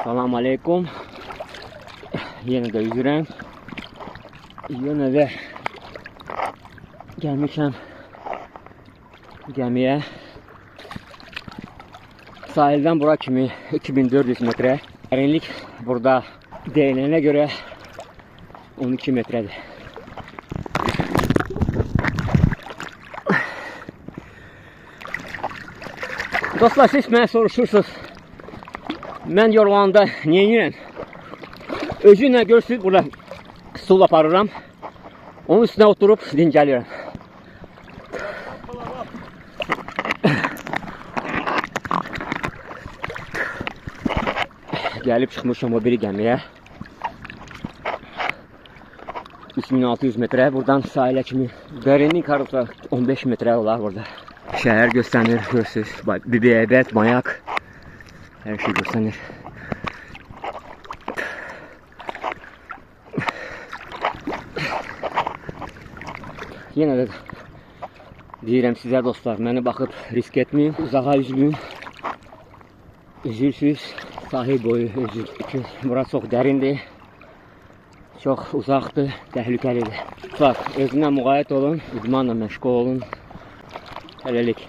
Salam aleykum. Yenə də üzürəm. Yenə də gəlmişəm gəmiyə. Sahildən bura kimi 2400 metrə. Dərinlik burada deyilənə görə 12 metrədir. Dostlar, siz mənə soruşursunuz, mən yorulanda niyə yiyəm? Özünlə görürsünüz, burada stul aparıram. Onun üstünə oturup dincəliyorum. Gəlib çıxmışam o biri gəmiyə. 3600 metre. Buradan sahilə kimi dərinlik arası 15 metre olar burada. Şəhər göstərir, görürsünüz. BBB, mayak. Hər şey göstərir. Yenə də deyirəm sizə dostlar, məni baxıb risk etməyin. Uzağa üzməyin. Üzürsünüz, sahil boyu üzür. Bura çox dərindir. Çox uzaqdır, təhlükəlidir. Bak, özünə müğayət olun, idmanla məşğul olun. Hələlik.